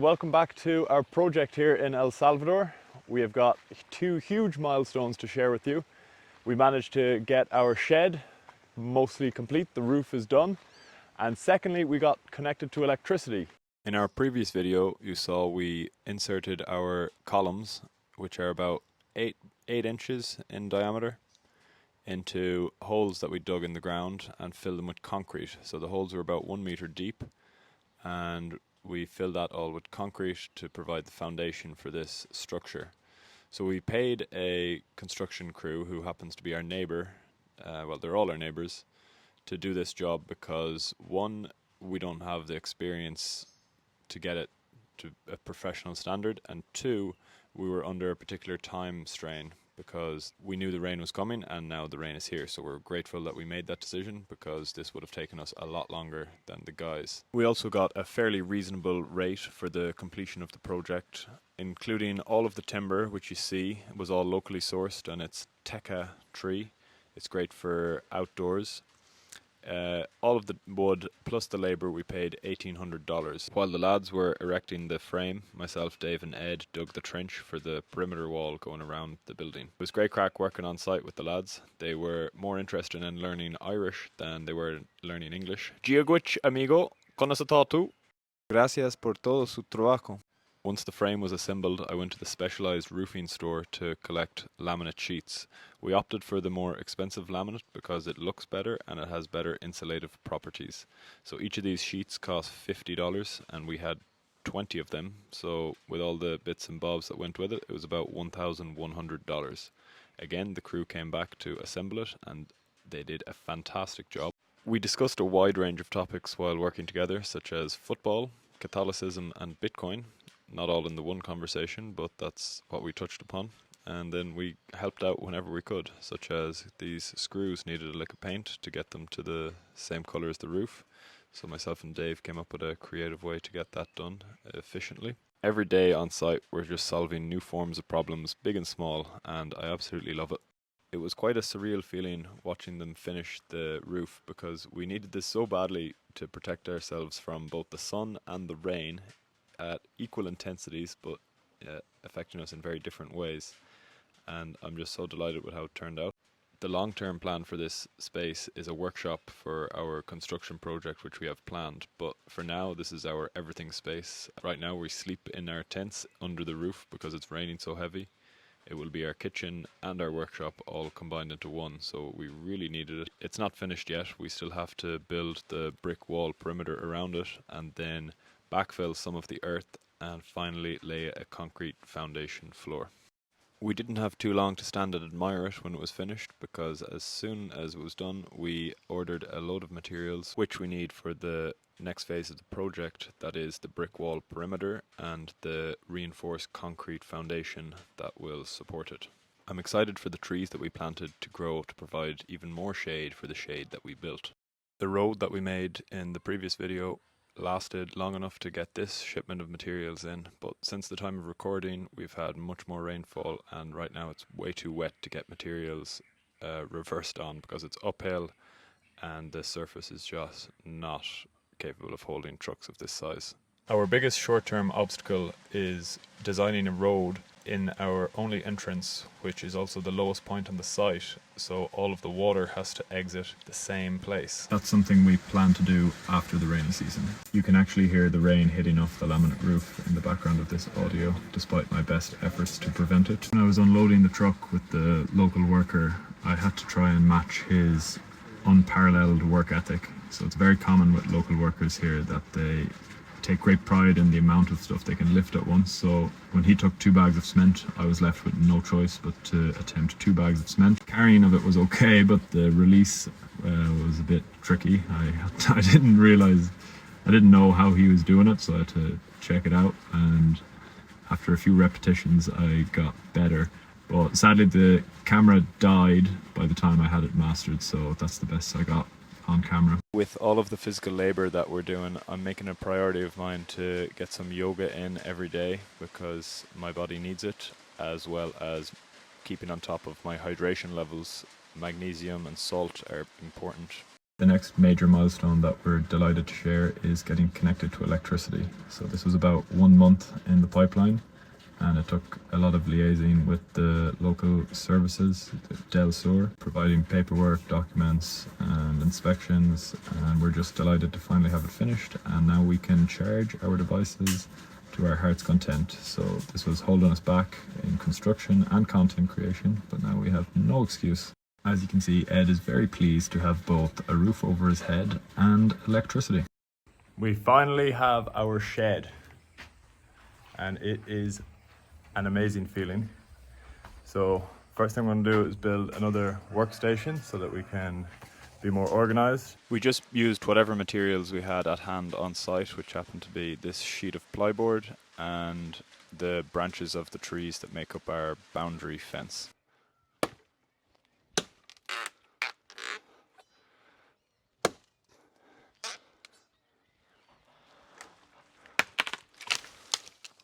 Welcome back to our project here in El Salvador. We have got two huge milestones to share with you. We managed to get our shed mostly complete, the roof is done, and secondly we got connected to electricity. In our previous video you saw we inserted our columns, which are about 8 inches in diameter, into holes that we dug in the ground and filled them with concrete. So the holes were about 1 meter deep, and we filled that all with concrete to provide the foundation for this structure. So we paid a construction crew who happens to be our neighbour, well, they're all our neighbours, to do this job because one, we don't have the experience to get it to a professional standard, and two, we were under a particular time strain because we knew the rain was coming and now the rain is here. So we're grateful that we made that decision because this would have taken us a lot longer than the guys. We also got a fairly reasonable rate for the completion of the project, including all of the timber, which you see was all locally sourced, and it's teca tree. It's great for outdoors. All of the wood plus the labour we paid $1,800. While the lads were erecting the frame, myself, Dave and Ed dug the trench for the perimeter wall going around the building. It was great crack working on site with the lads. They were more interested in learning Irish than they were learning English. Dziękuję, amigo. Conosco tu. Gracias por todo su trabajo. Once the frame was assembled, I went to the specialised roofing store to collect laminate sheets. We opted for the more expensive laminate because it looks better and it has better insulative properties. So each of these sheets cost $50 and we had 20 of them. So with all the bits and bobs that went with it, it was about $1,100. Again, the crew came back to assemble it and they did a fantastic job. We discussed a wide range of topics while working together, such as football, Catholicism and Bitcoin. Not all in the one conversation, but that's what we touched upon. And then we helped out whenever we could, such as these screws needed a lick of paint to get them to the same colour as the roof. So myself and Dave came up with a creative way to get that done efficiently. Every day on site we're just solving new forms of problems, big and small, and I absolutely love it. It was quite a surreal feeling watching them finish the roof because we needed this so badly to protect ourselves from both the sun and the rain at equal intensities, but affecting us in very different ways. And I'm just so delighted with how it turned out. The long-term plan for this space is a workshop for our construction project, which we have planned. But for now, this is our everything space. Right now, we sleep in our tents under the roof because it's raining so heavy. It will be our kitchen and our workshop all combined into one, so we really needed it. It's not finished yet. We still have to build the brick wall perimeter around it and then backfill some of the earth and finally lay a concrete foundation floor. We didn't have too long to stand and admire it when it was finished, because as soon as it was done we ordered a load of materials which we need for the next phase of the project, that is the brick wall perimeter and the reinforced concrete foundation that will support it. I'm excited for the trees that we planted to grow to provide even more shade for the shade that we built. The road that we made in the previous video lasted long enough to get this shipment of materials in, but since the time of recording we've had much more rainfall and right now it's way too wet to get materials reversed on because it's uphill and the surface is just not capable of holding trucks of this size. Our biggest short-term obstacle is designing a road in our only entrance, which is also the lowest point on the site, so all of the water has to exit the same place. That's something we plan to do after the rainy season. You can actually hear the rain hitting off the laminate roof in the background of this audio, despite my best efforts to prevent it. When I was unloading the truck with the local worker, I had to try and match his unparalleled work ethic. So it's very common with local workers here that they take great pride in the amount of stuff they can lift at once. So when he took 2 bags of cement, I was left with no choice but to attempt 2 bags of cement. Carrying of it was okay, but the release was a bit tricky. I didn't know how he was doing it, so I had to check it out, and after a few repetitions I got better. But sadly the camera died by the time I had it mastered, so that's the best I got on camera. With all of the physical labour that we're doing, I'm making a priority of mine to get some yoga in every day because my body needs it, as well as keeping on top of my hydration levels. Magnesium and salt are important. The next major milestone that we're delighted to share is getting connected to electricity. So this was about 1 month in the pipeline, and it took a lot of liaising with the local services, Del Sur, providing paperwork, documents and inspections, and we're just delighted to finally have it finished, and now we can charge our devices to our heart's content. So this was holding us back in construction and content creation, but now we have no excuse. As you can see, Ed is very pleased to have both a roof over his head and electricity. We finally have our shed, and it is an amazing feeling. So first thing I'm going to do is build another workstation so that we can be more organized. We just used whatever materials we had at hand on site, which happened to be this sheet of plyboard and the branches of the trees that make up our boundary fence.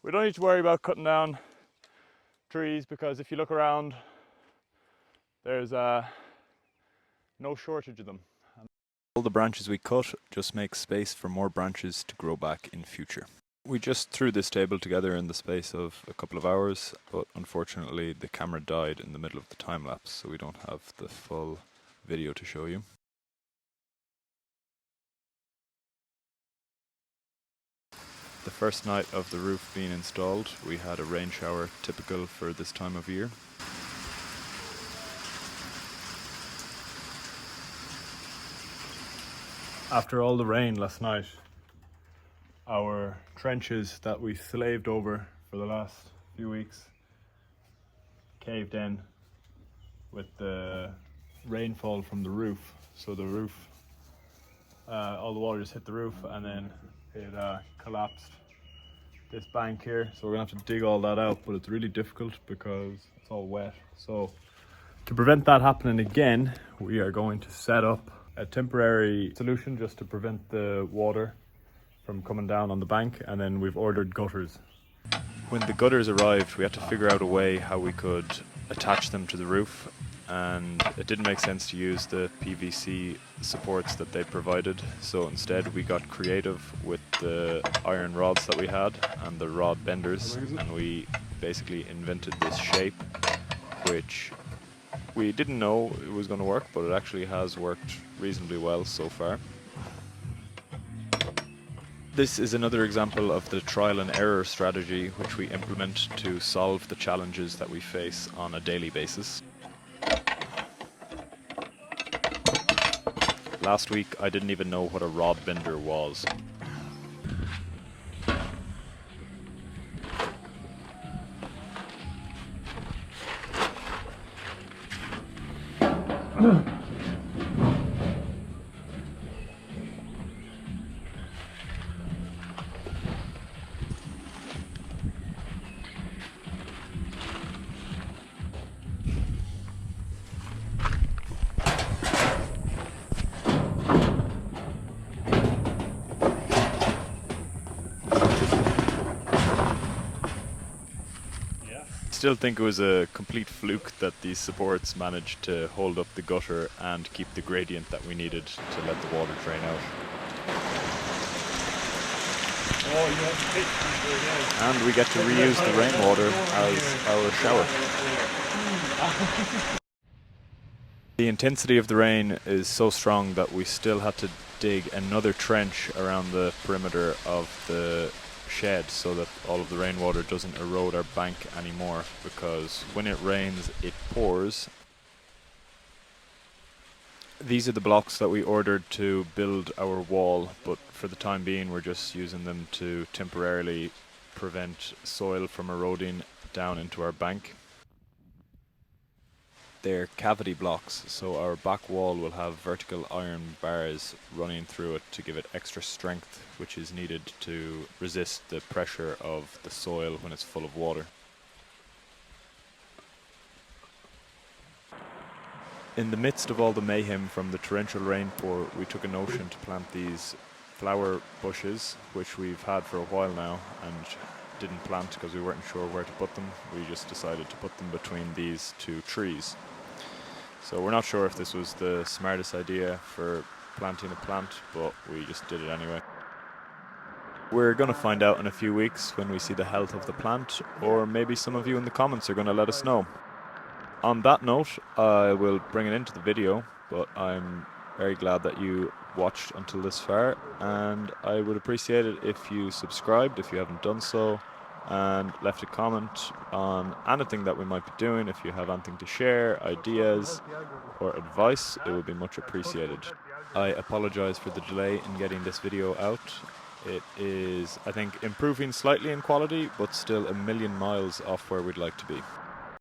We don't need to worry about cutting down trees, because if you look around, there's no shortage of them. All the branches we cut just make space for more branches to grow back in future. We just threw this table together in the space of a couple of hours, but unfortunately the camera died in the middle of the time lapse, so we don't have the full video to show you. The first night of the roof being installed, we had a rain shower typical for this time of year. After all the rain last night, our trenches that we slaved over for the last few weeks caved in with the rainfall from the roof. So the roof, all the water just hit the roof, and then it collapsed this bank here, so we're gonna have to dig all that out, but it's really difficult because it's all wet. So to prevent that happening again, we are going to set up a temporary solution just to prevent the water from coming down on the bank, and then we've ordered gutters. When the gutters arrived, we had to figure out a way how we could attach them to the roof, and it didn't make sense to use the PVC supports that they provided, so instead we got creative with the iron rods that we had and the rod benders, and we basically invented this shape which we didn't know it was going to work, but it actually has worked reasonably well so far. This is another example of the trial and error strategy which we implement to solve the challenges that we face on a daily basis. Last week I didn't even know what a rod bender was. Still think it was a complete fluke that these supports managed to hold up the gutter and keep the gradient that we needed to let the water drain out. And we get to reuse the rainwater as our shower. The intensity of the rain is so strong that we still had to dig another trench around the perimeter of the shed so that all of the rainwater doesn't erode our bank anymore, because when it rains it pours. These are the blocks that we ordered to build our wall, but for the time being we're just using them to temporarily prevent soil from eroding down into our bank. They're cavity blocks, so our back wall will have vertical iron bars running through it to give it extra strength, which is needed to resist the pressure of the soil when it's full of water. In the midst of all the mayhem from the torrential rainpour, we took a notion to plant these flower bushes, which we've had for a while now and didn't plant because we weren't sure where to put them. We just decided to put them between these two trees. So we're not sure if this was the smartest idea for planting a plant, but we just did it anyway. We're going to find out in a few weeks when we see the health of the plant, or maybe some of you in the comments are going to let us know. On that note, I will bring it into the video, but I'm very glad that you watched until this far, and I would appreciate it if you subscribed if you haven't done so, and left a comment on anything that we might be doing. If you have anything to share, ideas or advice, it would be much appreciated. I apologize for the delay in getting this video out. It is, I think, improving slightly in quality, but still a million miles off where we'd like to be.